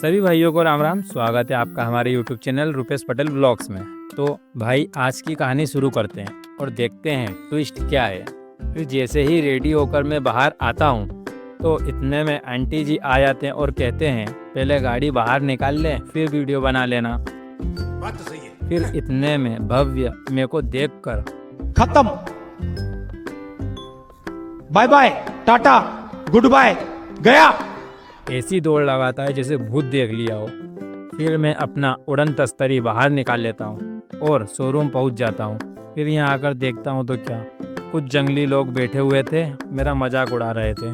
सभी भाइयों को राम राम। स्वागत है आपका हमारे YouTube channel Rupesh Patel blogs में। तो भाई आज की कहानी शुरू करते हैं और देखते हैं ट्विस्ट क्या है। फिर जैसे ही रेडी होकर मैं बाहर आता हूँ तो इतने में आंटी जी आ जाते हैं और कहते हैं पहले गाड़ी बाहर निकाल ले फिर वीडियो बना लेना। बात तो सही है। फिर इतने में भव्य मेरे को देखकर खत्म, बाय बाय, टाटा, गुड बाय, गया। ऐसी दौड़ लगाता है जैसे भूत देख लिया हो। फिर मैं अपना उड़न तस्तरी बाहर निकाल लेता हूँ और शोरूम पहुँच जाता हूँ। फिर यहाँ आकर देखता हूँ तो क्या कुछ जंगली लोग बैठे हुए थे, मेरा मजाक उड़ा रहे थे।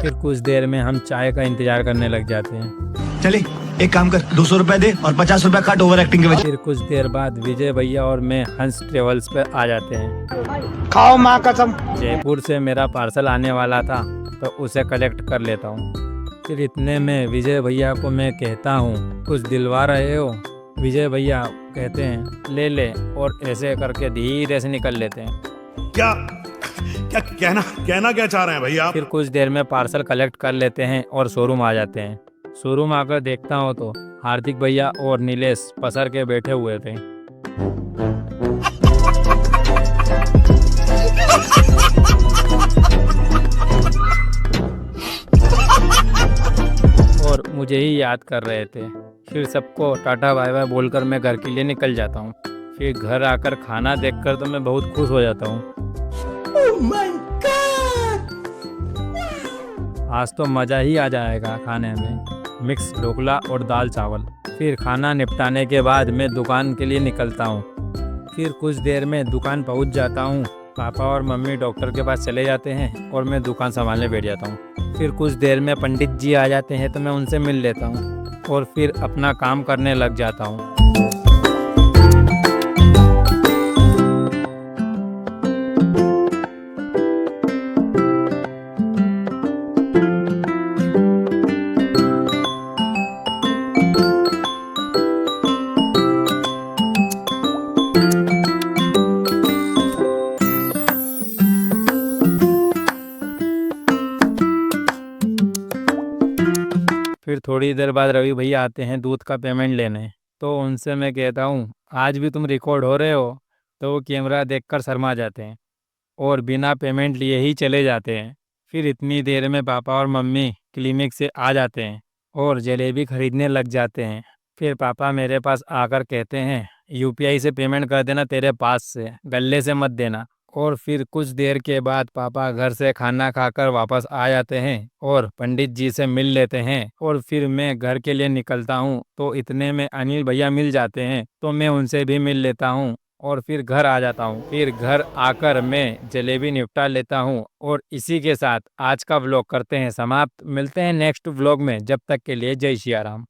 फिर कुछ देर में हम चाय का इंतजार करने लग जाते हैं। चले एक काम कर, 200 रुपए दे और 50 रुपए काट ओवर एक्टिंग के वजह। फिर कुछ देर बाद विजय भैया और मैं हंस ट्रेवल्स पर आ जाते हैं। खाओ माँ कसम। जयपुर से मेरा पार्सल आने वाला था तो उसे कलेक्ट कर लेता हूँ। फिर इतने में विजय भैया को मैं कहता हूँ कुछ दिलवा रहे हो। विजय भैया कहते हैं ले ले और ऐसे करके धीरे से निकल लेते हैं। क्या क्या कहना क्या चाह रहे हैं भैया आप? फिर कुछ देर में पार्सल कलेक्ट कर लेते हैं और शोरूम आ जाते हैं। शोरूम आकर देखता हूँ तो हार्दिक भैया और नीलेश पसर के बैठे हुए थे। और मुझे ही याद कर रहे थे। फिर सबको टाटा बाय बाय बोलकर मैं घर के लिए निकल जाता हूँ। फिर घर आकर खाना देखकर तो मैं बहुत खुश हो जाता हूँ। Oh my God! आज तो मज़ा ही आ जाएगा खाने में। मिक्स ढोकला और दाल चावल। फिर खाना निपटाने के बाद मैं दुकान के लिए निकलता हूँ। फिर कुछ देर में दुकान पहुँच जाता हूँ। पापा और मम्मी डॉक्टर के पास चले जाते हैं और मैं दुकान संभालने बैठ जाता हूँ। फिर कुछ देर में पंडित जी आ जाते हैं तो मैं उनसे मिल लेता हूँ और फिर अपना काम करने लग जाता हूँ। फिर थोड़ी देर बाद रवि भैया आते हैं दूध का पेमेंट लेने। तो उनसे मैं कहता हूँ आज भी तुम रिकॉर्ड हो रहे हो। तो वो कैमरा देखकर शर्मा जाते हैं और बिना पेमेंट लिए ही चले जाते हैं। फिर इतनी देर में पापा और मम्मी क्लिनिक से आ जाते हैं और जलेबी खरीदने लग जाते हैं। फिर पापा मेरे पास आकर कहते हैं यूपीआई से पेमेंट कर देना, तेरे पास से, गले से मत देना। और फिर कुछ देर के बाद पापा घर से खाना खाकर वापस आ जाते हैं और पंडित जी से मिल लेते हैं और फिर मैं घर के लिए निकलता हूँ। तो इतने में अनिल भैया मिल जाते हैं तो मैं उनसे भी मिल लेता हूँ और फिर घर आ जाता हूँ। फिर घर आकर मैं जलेबी निपटा लेता हूँ और इसी के साथ आज का व्लॉग करते हैं समाप्त। मिलते हैं नेक्स्ट व्लॉग में, जब तक के लिए जय सिया राम।